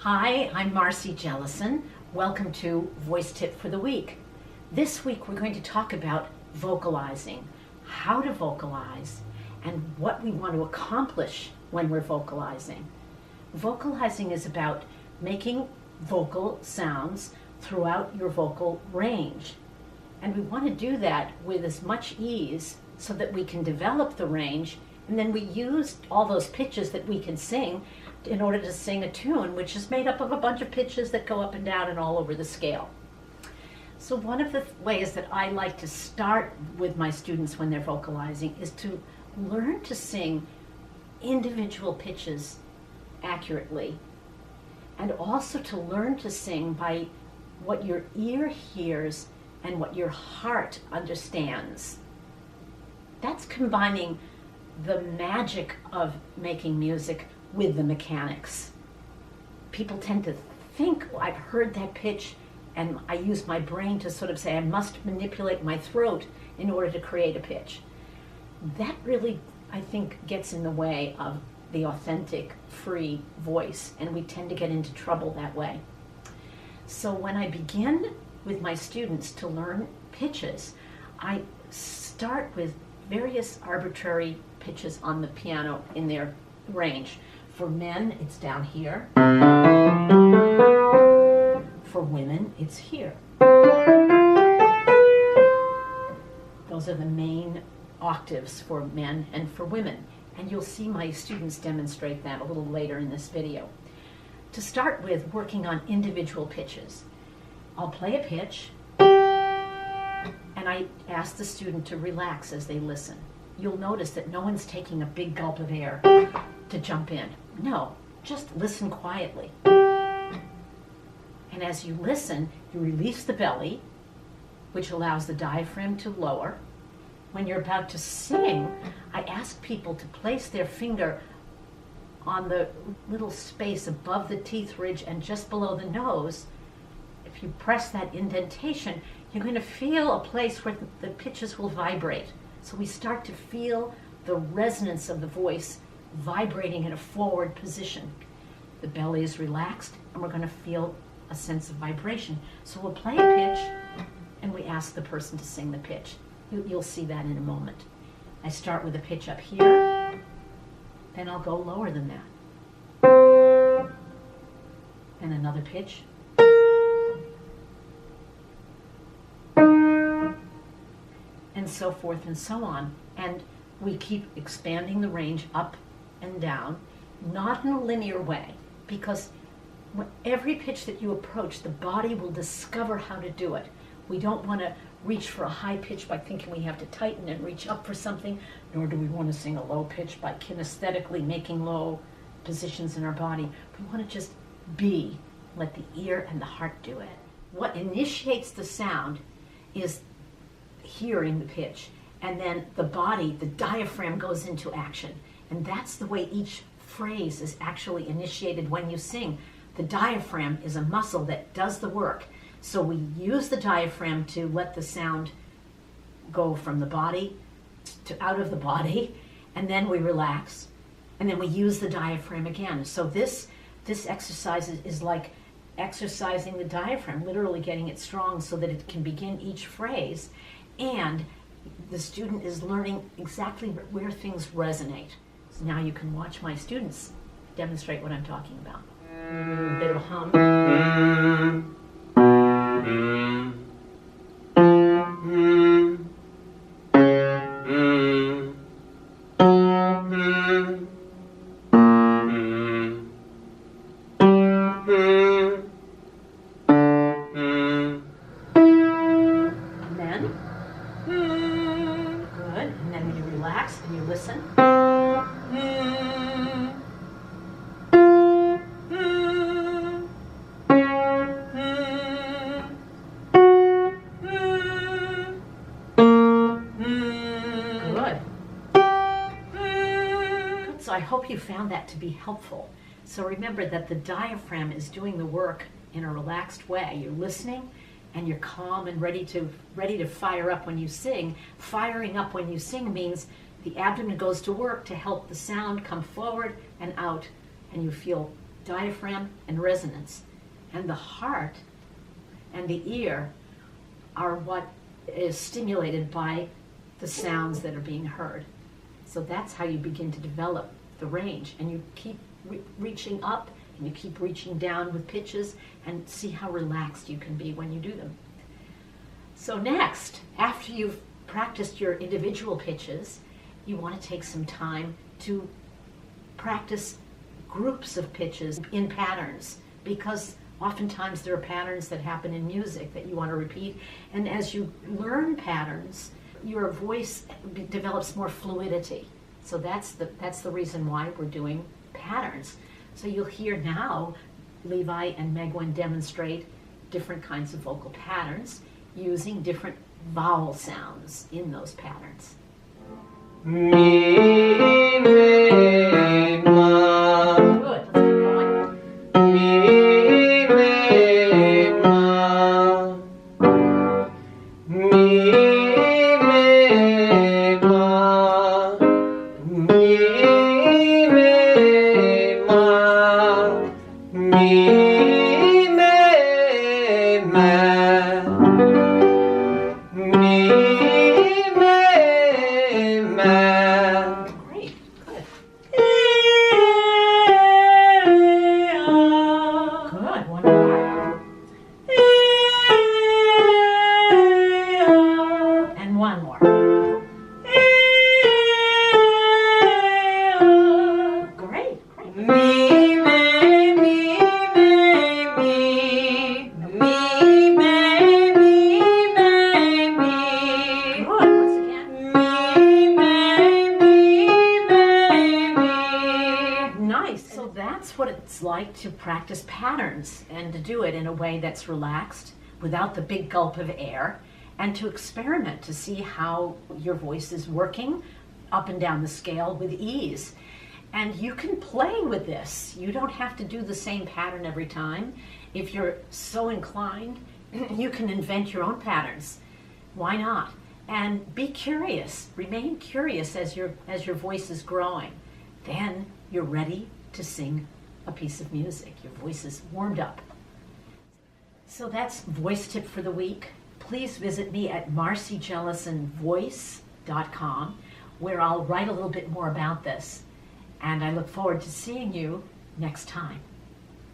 Hi, I'm Marcy Jellison. Welcome to Voice Tip for the Week. This week we're going to talk about vocalizing, how to vocalize, and what we want to accomplish when we're vocalizing. Vocalizing is about making vocal sounds throughout your vocal range. And we want to do that with as much ease so that we can develop the range, and then we use all those pitches that we can sing in order to sing a tune, which is made up of a bunch of pitches that go up and down and all over the scale. So one of the ways that I like to start with my students when they're vocalizing is to learn to sing individual pitches accurately, and also to learn to sing by what your ear hears and what your heart understands. That's combining the magic of making music with the mechanics. People tend to think, well, I've heard that pitch, and I use my brain to sort of say I must manipulate my throat in order to create a pitch. That really, I think, gets in the way of the authentic, free voice, and we tend to get into trouble that way. So when I begin with my students to learn pitches, I start with various arbitrary pitches on the piano in their range. For men, it's down here. For women, it's here. Those are the main octaves for men and for women. And you'll see my students demonstrate that a little later in this video. To start with, working on individual pitches. I'll play a pitch, and I ask the student to relax as they listen. You'll notice that no one's taking a big gulp of air to jump in. No, just listen quietly. And as you listen, you release the belly, which allows the diaphragm to lower. When you're about to sing, I ask people to place their finger on the little space above the teeth ridge and just below the nose. If you press that indentation, you're going to feel a place where the pitches will vibrate. So we start to feel the resonance of the voice vibrating in a forward position. The belly is relaxed, and we're going to feel a sense of vibration. So we'll play a pitch, and we ask the person to sing the pitch. You'll see that in a moment. I start with a pitch up here, then I'll go lower than that. And another pitch. And so forth and so on. And we keep expanding the range up and down, not in a linear way, because every pitch that you approach, the body will discover how to do it. We don't want to reach for a high pitch by thinking we have to tighten and reach up for something, nor do we want to sing a low pitch by kinesthetically making low positions in our body. We want to just be, let the ear and the heart do it. What initiates the sound is hearing the pitch, and then the body, the diaphragm, goes into action. And that's the way each phrase is actually initiated when you sing. The diaphragm is a muscle that does the work. So we use the diaphragm to let the sound go from the body to out of the body, and then we relax, and then we use the diaphragm again. So this exercise is like exercising the diaphragm, literally getting it strong so that it can begin each phrase, and the student is learning exactly where things resonate. So now you can watch my students demonstrate what I'm talking about. A bit of a hum. And then, good. And then when you relax and you listen. So I hope you found that to be helpful. So remember that the diaphragm is doing the work in a relaxed way. You're listening and you're calm and ready to fire up when you sing. Firing up when you sing means the abdomen goes to work to help the sound come forward and out, and you feel diaphragm, and resonance. And the heart and the ear are what is stimulated by the sounds that are being heard. So that's how you begin to develop the range. And you keep reaching up and you keep reaching down with pitches, and see how relaxed you can be when you do them. So next, after you've practiced your individual pitches, you want to take some time to practice groups of pitches in patterns, because oftentimes there are patterns that happen in music that you want to repeat. And as you learn patterns, your voice develops more fluidity. So that's the reason why we're doing patterns. So you'll hear now Levi and Megwin demonstrate different kinds of vocal patterns using different vowel sounds in those patterns. Mi, me, ma. Good, let's keep going. Mi, me, ma. Mi, me, ma. Mi, me, ma. Mi, me, ma. Mi, me, ma. Great, good. Good, one more. And one more. Great, great. Me, me, me, me, me. Me, me, me, me, me. Good, once again. Me, me, me, me, me. Nice. So that's what it's like to practice patterns, and to do it in a way that's relaxed without the big gulp of air, and to experiment to see how your voice is working up and down the scale with ease. And you can play with this. You don't have to do the same pattern every time. If you're so inclined, you can invent your own patterns. Why not? And be curious. Remain curious as your voice is growing. Then you're ready to sing a piece of music. Your voice is warmed up. So that's Voice Tip for the Week. Please visit me at marcyjellisonvoice.com, where I'll write a little bit more about this. And I look forward to seeing you next time.